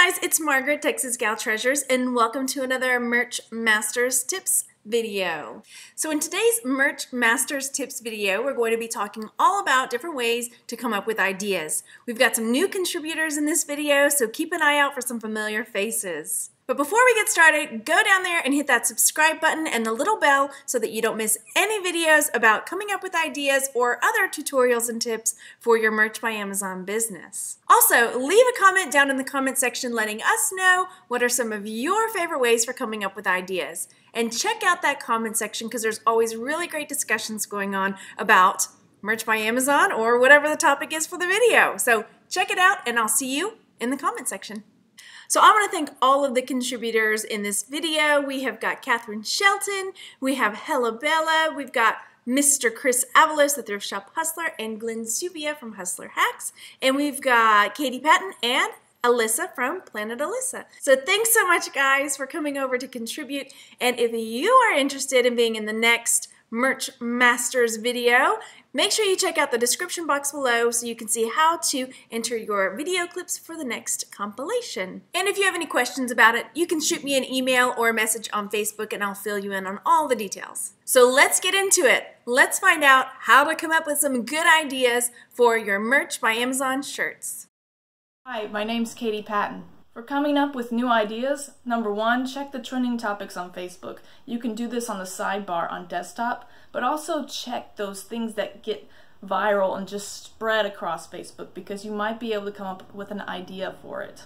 guys, it's Margaret, Texas Gal Treasures, and welcome to another Merch Masters Tips video. So in today's Merch Masters Tips video, we're going to be talking all about different ways to come up with ideas. We've got some new contributors in this video, so keep an eye out for some familiar faces. But before we get started, go down there and hit that subscribe button and the little bell so that you don't miss any videos about coming up with ideas or other tutorials and tips for your Merch by Amazon business. Also, leave a comment down in the comment section letting us know what are some of your favorite ways for coming up with ideas. And check out that comment section because there's always really great discussions going on about Merch by Amazon or whatever the topic is for the video. So check it out and I'll see you in the comment section. So I want to thank all of the contributors in this video. We have got Catherine Shelton, we have Hella Bella, we've got Mr. Chris Avalos, the Thrift Shop Hustler, and Glenn Supia from Hustler Hacks, and we've got Katie Patton and Alyssa from Planet Alyssa. So thanks so much, guys, for coming over to contribute. And if you are interested in being in the next Merch Masters video, make sure you check out the description box below so you can see how to enter your video clips for the next compilation. And if you have any questions about it, you can shoot me an email or a message on Facebook and I'll fill you in on all the details. So let's get into it. Let's find out how to come up with some good ideas for your Merch by Amazon shirts. Hi, my name's Katie Patton. For coming up with new ideas, number one, check the trending topics on Facebook. You can do this on the sidebar on desktop, but also check those things that get viral and just spread across Facebook because you might be able to come up with an idea for it.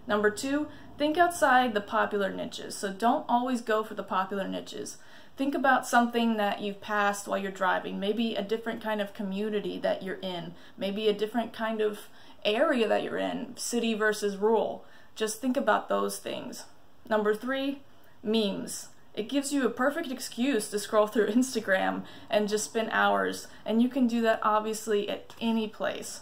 Number two, think outside the popular niches. So don't always go for the popular niches. Think about something that you've passed while you're driving, maybe a different kind of community that you're in, maybe a different kind of area that you're in, city versus rural. Just think about those things. Number three, memes. It gives you a perfect excuse to scroll through Instagram and just spend hours, and you can do that obviously at any place.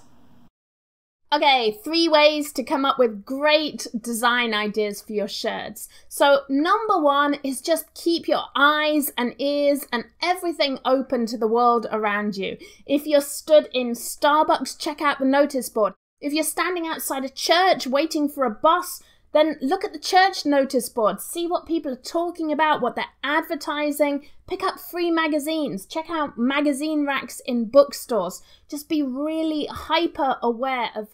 Okay, 3 ways to come up with great design ideas for your shirts. So number one is just keep your eyes and ears and everything open to the world around you. If you're stood in Starbucks, check out the notice board. If you're standing outside a church waiting for a bus, then look at the church notice board. See what people are talking about, what they're advertising. Pick up free magazines. Check out magazine racks in bookstores. Just be really hyper aware of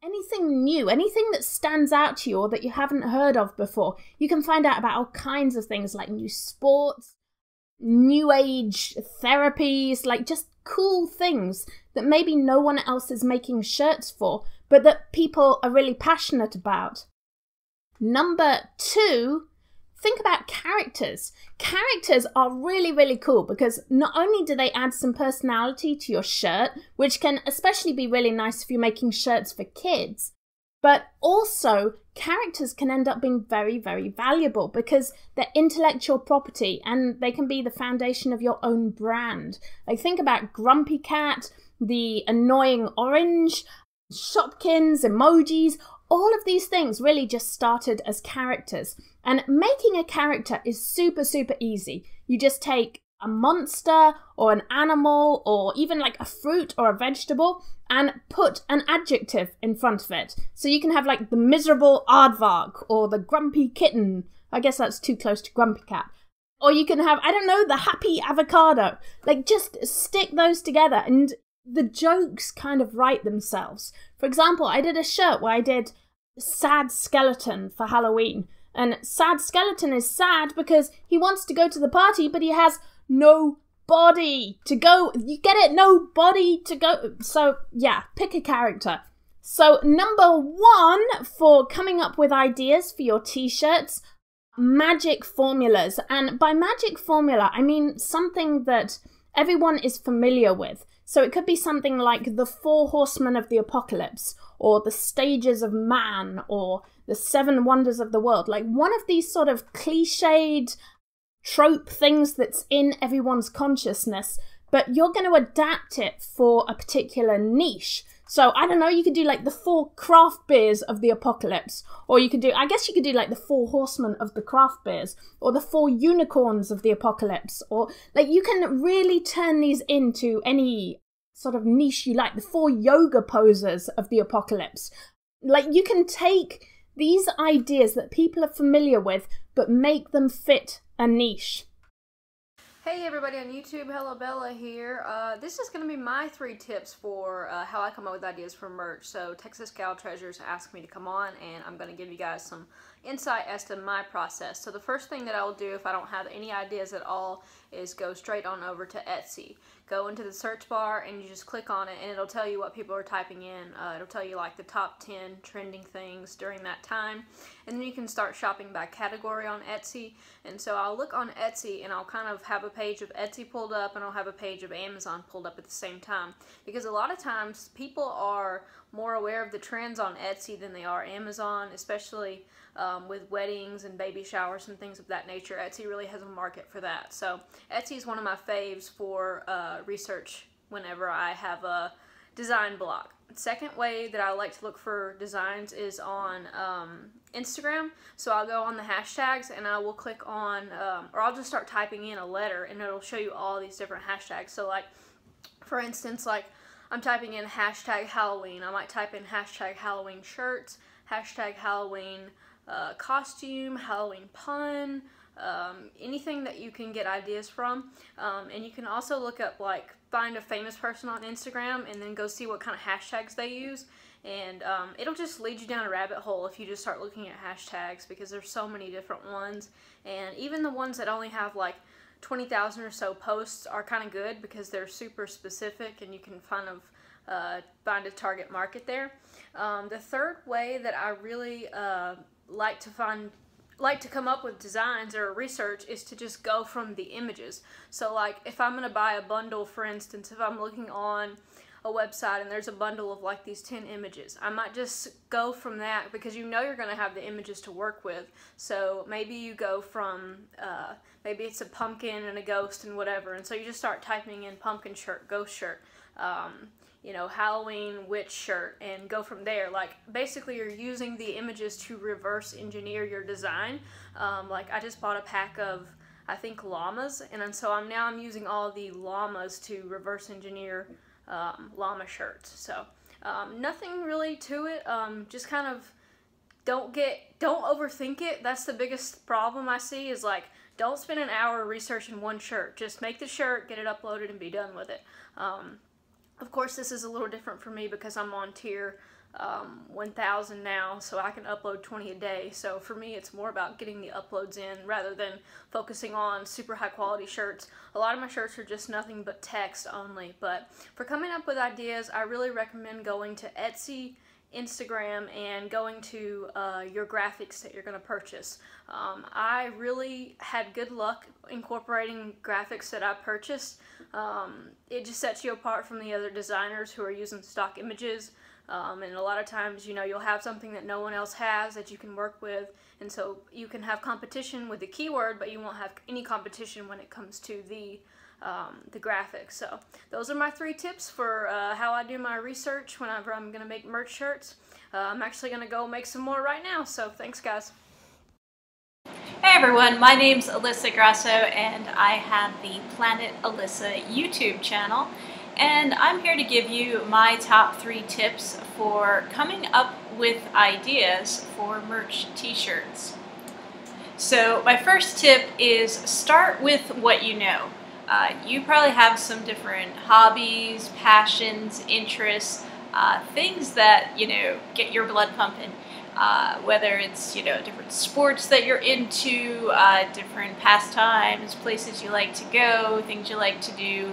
anything new, anything that stands out to you or that you haven't heard of before. You can find out about all kinds of things like new sports, new age therapies, like just cool things that maybe no one else is making shirts for, but that people are really passionate about. Number two, think about characters. Characters are really, really cool because not only do they add some personality to your shirt, which can especially be really nice if you're making shirts for kids, but also characters can end up being very, very valuable because they're intellectual property and they can be the foundation of your own brand. Like think about Grumpy Cat, the annoying orange, Shopkins, emojis. All of these things really just started as characters. And making a character is super, super easy. You just take a monster or an animal or even like a fruit or a vegetable and put an adjective in front of it. So you can have like the miserable aardvark or the grumpy kitten. I guess that's too close to Grumpy Cat. Or you can have, I don't know, the happy avocado. Like just stick those together and the jokes kind of write themselves. For example, I did a shirt where I did Sad Skeleton for Halloween. And Sad Skeleton is sad because he wants to go to the party, but he has no body to go. You get it? No body to go. So yeah, pick a character. So number one for coming up with ideas for your t-shirts, magic formulas. And by magic formula, I mean something that everyone is familiar with. So it could be something like the 4 horsemen of the apocalypse, or the stages of man, or the 7 wonders of the world. Like one of these sort of cliched trope things that's in everyone's consciousness, but you're going to adapt it for a particular niche. So I don't know, you could do like the 4 craft beers of the apocalypse, or you could do, I guess you could do like the 4 horsemen of the craft beers, or the 4 unicorns of the apocalypse, or like you can really turn these into any sort of niche you like, the 4 yoga posers of the apocalypse. Like you can take These are ideas that people are familiar with, but make them fit a niche. Hey everybody on YouTube, hello Bella here. This is going to be my 3 tips for how I come up with ideas for merch. So Texas Gal Treasures asked me to come on and I'm going to give you guys some insight as to my process. So the first thing that I will do if I don't have any ideas at all is go straight on over to Etsy. Go into the search bar and you just click on it and it'll tell you what people are typing in. It'll tell you like the top 10 trending things during that time, and then you can start shopping by category on Etsy. And so I'll look on Etsy and I'll kind of have a page of Etsy pulled up and I'll have a page of Amazon pulled up at the same time, because a lot of times people are more aware of the trends on Etsy than they are Amazon, especially with weddings and baby showers and things of that nature. Etsy really has a market for that. So Etsy is one of my faves for research whenever I have a design block. The second way that I like to look for designs is on Instagram. So I'll go on the hashtags and I will click on, or I'll just start typing in a letter and it'll show you all these different hashtags. So like, for instance, like I'm typing in hashtag Halloween. I might type in hashtag Halloween shirts, hashtag Halloween costume, Halloween pun, anything that you can get ideas from. And you can also look up, like, find a famous person on Instagram and then go see what kind of hashtags they use. And it'll just lead you down a rabbit hole if you just start looking at hashtags, because there's so many different ones. And even the ones that only have like 20,000 or so posts are kind of good because they're super specific and you can kind of find a target market there. The third way that I really like to come up with designs or research is to just go from the images. So like if I'm going to buy a bundle, for instance, if I'm looking on a website and there's a bundle of like these 10 images, I might just go from that, because you know you're going to have the images to work with. So maybe you go from maybe it's a pumpkin and a ghost and whatever, and so you just start typing in pumpkin shirt, ghost shirt, you know, Halloween witch shirt, and go from there. Like basically you're using the images to reverse engineer your design. Like I just bought a pack of, I think, llamas, and so I'm using all the llamas to reverse engineer llama shirts. So nothing really to it. Just kind of don't overthink it. That's the biggest problem I see, is like, don't spend an hour researching one shirt. Just make the shirt, get it uploaded, and be done with it. Of course, this is a little different for me because I'm on tier 1,000 now, so I can upload 20 a day. So for me, it's more about getting the uploads in rather than focusing on super high quality shirts. A lot of my shirts are just nothing but text only, but for coming up with ideas, I really recommend going to Etsy, Instagram, and going to your graphics that you're going to purchase. I really had good luck incorporating graphics that I purchased. It just sets you apart from the other designers who are using stock images. And a lot of times, you know, you'll have something that no one else has that you can work with, and so you can have competition with the keyword, but you won't have any competition when it comes to the graphics. So those are my 3 tips for how I do my research whenever I'm going to make merch shirts. I'm actually going to go make some more right now, so thanks guys. Hey everyone, my name's Alyssa Grasso and I have the Planet Alyssa YouTube channel, and I'm here to give you my top 3 tips for coming up with ideas for merch t-shirts. So my first tip is start with what you know. You probably have some different hobbies, passions, interests, things that, you know, get your blood pumping. Whether it's, you know, different sports that you're into, different pastimes, places you like to go, things you like to do.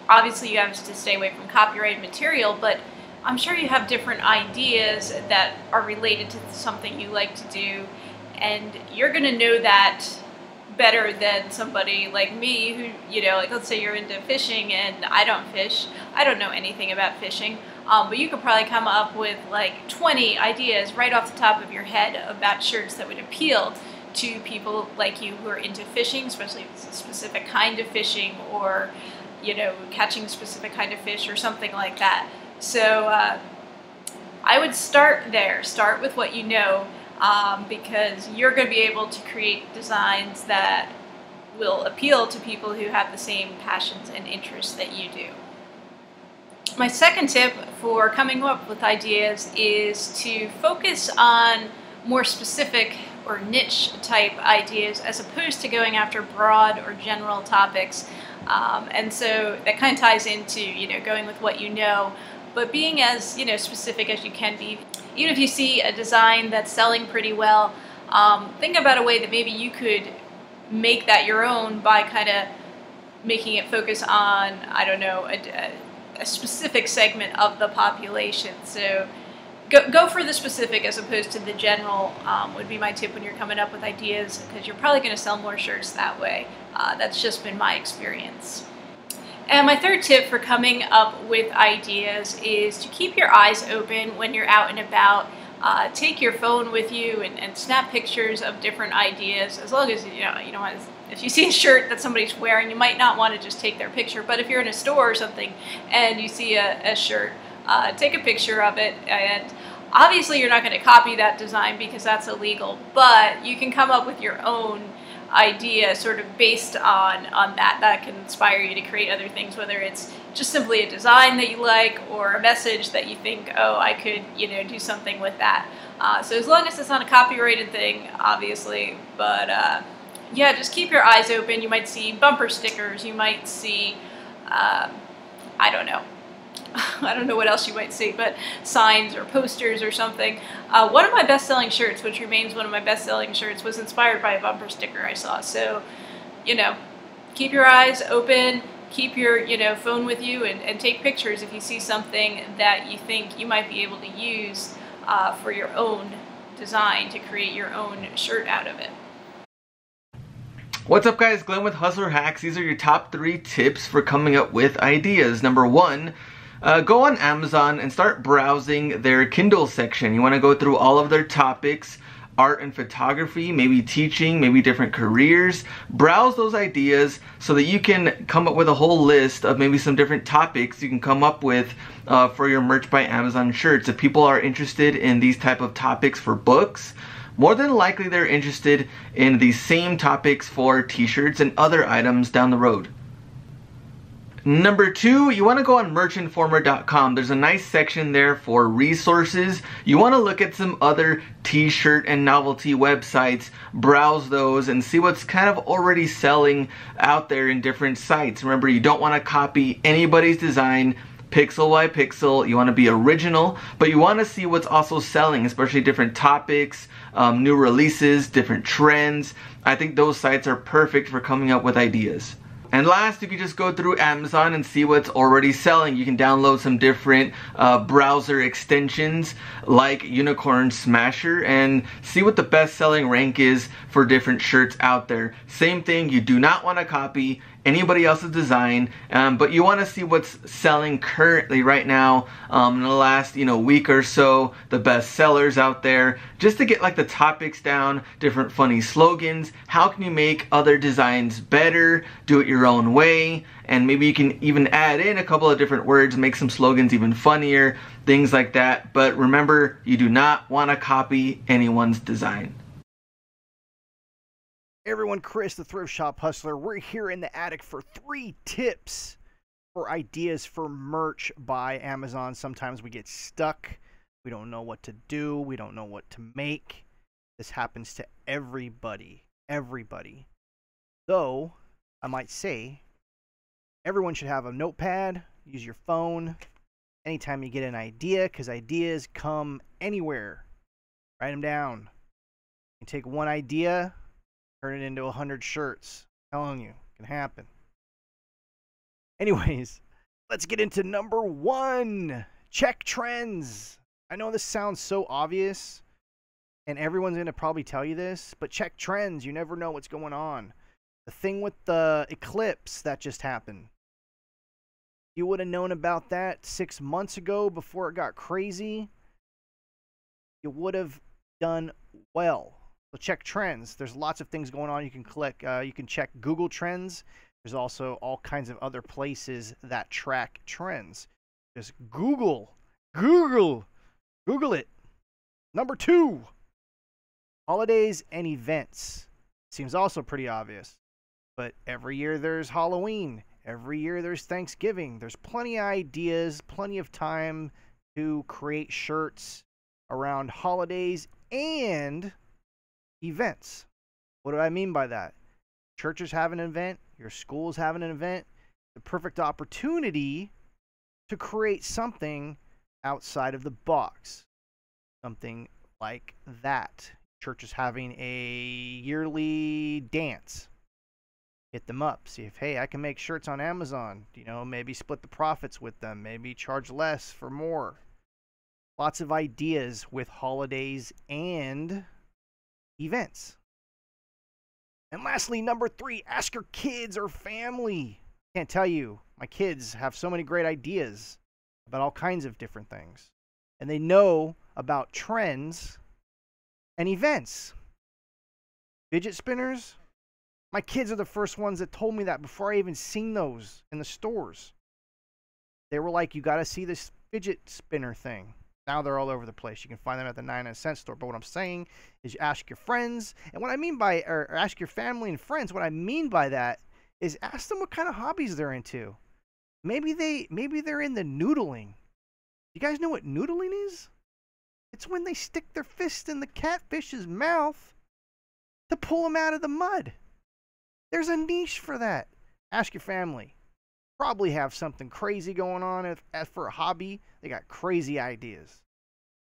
Obviously you have to stay away from copyrighted material, but I'm sure you have different ideas that are related to something you like to do, and you're going to know that better than somebody like me who, you know, like let's say you're into fishing and I don't fish. I don't know anything about fishing, but you could probably come up with like 20 ideas right off the top of your head about shirts that would appeal to people like you who are into fishing, especially if it's a specific kind of fishing, or, you know, catching a specific kind of fish or something like that. So I would start there. Start with what you know, because you're going to be able to create designs that will appeal to people who have the same passions and interests that you do. My second tip for coming up with ideas is to focus on more specific or niche type ideas as opposed to going after broad or general topics. And so that kind of ties into, going with what you know, but being as, specific as you can be. Even if you see a design that's selling pretty well, think about a way that maybe you could make that your own by kind of making it focus on, I don't know, a specific segment of the population. So go for the specific as opposed to the general would be my tip when you're coming up with ideas, because you're probably going to sell more shirts that way. That's just been my experience. And my third tip for coming up with ideas is to keep your eyes open when you're out and about. Take your phone with you and snap pictures of different ideas. As long as if you see a shirt that somebody's wearing, you might not want to just take their picture. But if you're in a store or something and you see a shirt, take a picture of it. And obviously you're not going to copy that design because that's illegal, but you can come up with your own idea sort of based on that can inspire you to create other things, whether it's just simply a design that you like or a message that you think, oh, I could do something with that. So as long as it's not a copyrighted thing, obviously, but yeah, just keep your eyes open. You might see bumper stickers, you might see I don't know what else you might see, but signs or posters or something. One of my best-selling shirts, which remains one of my best-selling shirts, was inspired by a bumper sticker I saw. So, keep your eyes open, keep your phone with you, and take pictures if you see something that you think you might be able to use for your own design to create your own shirt out of it. What's up, guys? Glenn with Hustler Hacks. These are your top 3 tips for coming up with ideas. Number 1, go on Amazon and start browsing their Kindle section. You want to go through all of their topics, art and photography, maybe teaching, maybe different careers. Browse those ideas so that you can come up with a whole list of maybe some different topics you can come up with for your Merch by Amazon shirts. If people are interested in these type of topics for books, more than likely they're interested in the same topics for t-shirts and other items down the road. Number 2, you want to go on merchinformer.com. There's a nice section there for resources. You want to look at some other t-shirt and novelty websites, browse those, and see what's kind of already selling out there in different sites. Remember, you don't want to copy anybody's design pixel by pixel. You want to be original, but you want to see what's also selling, especially different topics, new releases, different trends. I think those sites are perfect for coming up with ideas. And last, if you just go through Amazon and see what's already selling, you can download some different browser extensions like Unicorn Smasher and see what the best-selling rank is for different shirts out there. Same thing, you do not want to copy anybody else's design, but you want to see what's selling currently right now in the last week or so, the best sellers out there, just to get like the topics down, different funny slogans. How can you make other designs better, do it your own way, and maybe you can even add in a couple of different words, make some slogans even funnier, things like that. But remember, you do not want to copy anyone's design. Hey everyone, Chris, the Thrift Shop Hustler. We're here in the attic for 3 tips for ideas for merch by Amazon. Sometimes we get stuck. We don't know what to do. We don't know what to make. This happens to everybody. Everybody. Though, I might say, everyone should have a notepad. Use your phone anytime you get an idea, because ideas come anywhere. Write them down. You take one idea, turn it into 100 shirts. I'm telling you, it can happen. Anyways, let's get into number 1. Check trends. I know this sounds so obvious, and everyone's going to probably tell you this, but check trends. You never know what's going on. The thing with the eclipse that just happened. You would have known about that 6 months ago before it got crazy. You would have done well. So check trends. There's lots of things going on. You can click. You can check Google Trends. There's also all kinds of other places that track trends. Just Google it. Number 2, holidays and events. Seems also pretty obvious, but every year there's Halloween. Every year there's Thanksgiving. There's plenty of ideas, plenty of time to create shirts around holidays and events. What do I mean by that? Churches have an event, your schools have an event, the perfect opportunity to create something outside of the box. Something like that. Churches having a yearly dance. Hit them up. See if, hey, I can make shirts on Amazon. You know, maybe split the profits with them. Maybe charge less for more. Lots of ideas with holidays and events. And lastly, number 3, ask your kids or family. Can't tell you, my kids have so many great ideas about all kinds of different things. And they know about trends and events. Fidget spinners? My kids are the first ones that told me that before I even seen those in the stores. They were like, you got to see this fidget spinner thing. Now they're all over the place. You can find them at the 99-cent store. But what I'm saying is you ask your friends. And what I mean by, or ask your family and friends, what I mean by that is ask them what kind of hobbies they're into. Maybe they're in the noodling. You guys know what noodling is? It's when they stick their fist in the catfish's mouth to pull him out of the mud. There's a niche for that. Ask your family. Probably have something crazy going on. As for a hobby, they got crazy ideas.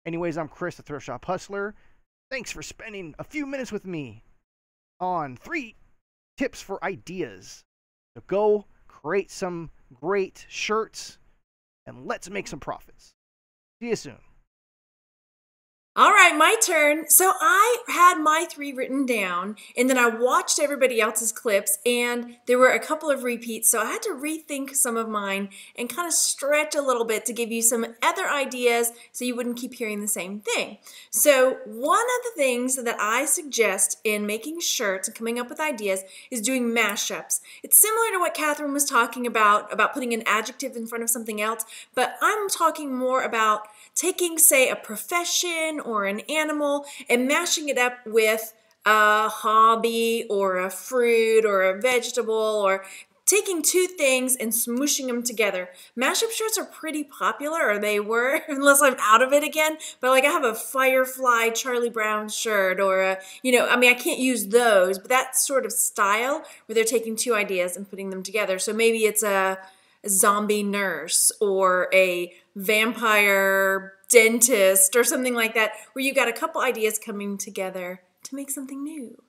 Anyways, I'm Chris, the Thrift Shop Hustler. Thanks for spending a few minutes with me on 3 tips for ideas. So go create some great shirts and let's make some profits. See you soon. All right, my turn. So I had my 3 written down, and then I watched everybody else's clips, and there were a couple of repeats, so I had to rethink some of mine and kind of stretch a little bit to give you some other ideas so you wouldn't keep hearing the same thing. So one of the things that I suggest in making shirts and coming up with ideas is doing mashups. It's similar to what Catherine was talking about putting an adjective in front of something else, but I'm talking more about taking, say, a profession or an animal and mashing it up with a hobby or a fruit or a vegetable, or taking 2 things and smooshing them together. Mashup shirts are pretty popular, or they were, unless I'm out of it again. But like I have a Firefly Charlie Brown shirt, or a, I can't use those, but that sort of style where they're taking 2 ideas and putting them together. So maybe it's a zombie nurse or a vampire dentist or something like that, where you got a couple ideas coming together to make something new.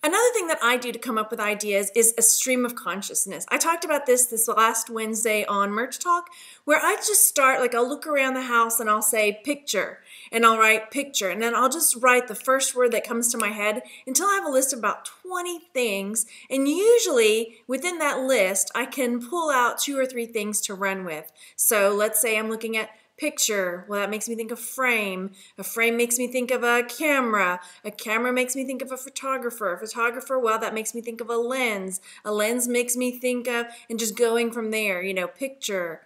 Another thing that I do to come up with ideas is a stream of consciousness. I talked about this last Wednesday on Merch Talk, where I just start, like I'll look around the house and I'll say picture, and I'll write picture, and then I'll just write the first word that comes to my head until I have a list of about 20 things, and usually within that list I can pull out 2 or 3 things to run with. So let's say I'm looking at picture. Well, that makes me think of frame. A frame makes me think of a camera. A camera makes me think of a photographer. A photographer, well, that makes me think of a lens. A lens makes me think of, and just going from there, picture.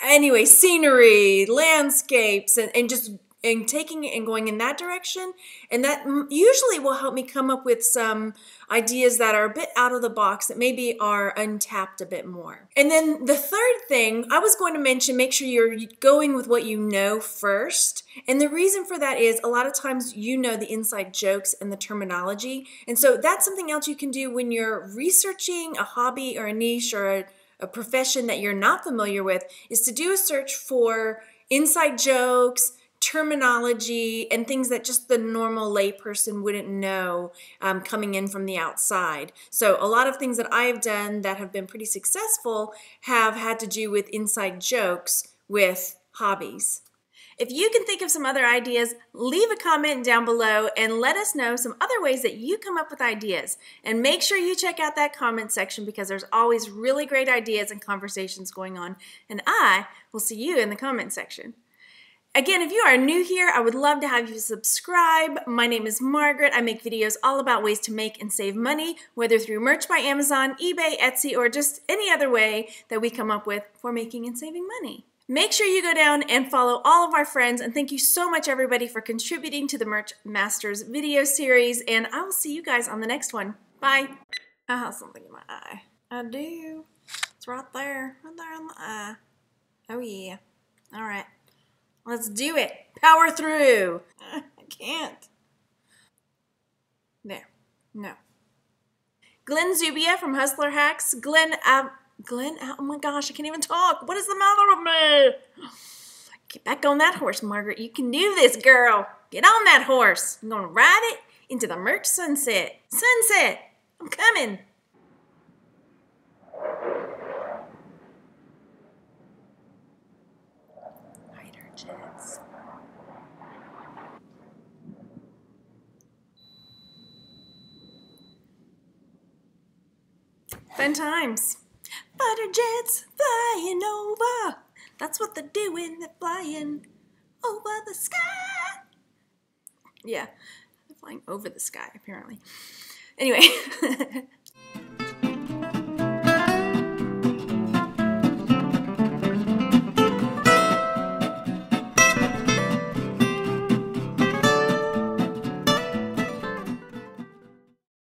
Anyway, scenery, landscapes, and taking it and going in that direction. And that usually will help me come up with some ideas that are a bit out of the box, that maybe are untapped a bit more. And then the third thing I was going to mention, make sure you're going with what you know first. And the reason for that is a lot of times you know the inside jokes and the terminology. And so that's something else you can do when you're researching a hobby or a niche or a profession that you're not familiar with, is to do a search for inside jokes, terminology, and things that just the normal layperson wouldn't know coming in from the outside. So a lot of things that I've done that have been pretty successful have had to do with inside jokes with hobbies. If you can think of some other ideas, leave a comment down below and let us know some other ways that you come up with ideas. And make sure you check out that comment section, because there's always really great ideas and conversations going on. And I will see you in the comment section. Again, if you are new here, I would love to have you subscribe. My name is Margaret. I make videos all about ways to make and save money, whether through merch by Amazon, eBay, Etsy, or just any other way that we come up with for making and saving money. Make sure you go down and follow all of our friends, and thank you so much, everybody, for contributing to the Merch Masters video series, and I will see you guys on the next one. Bye. I have something in my eye. I do. right there. Right there on the eye. Oh, yeah. All right. Let's do it. Power through. I can't. There. No. Glenn Zubia from Hustler Hacks. Glenn, oh my gosh, I can't even talk. What is the matter with me? Get back on that horse, Margaret. You can do this, girl. Get on that horse. I'm going to ride it into the merch sunset. Sunset. I'm coming. Fighter jets. Fun times. Fighter jets flying over. That's what they're doing. They're flying over the sky. Yeah, they're flying over the sky, apparently. Anyway,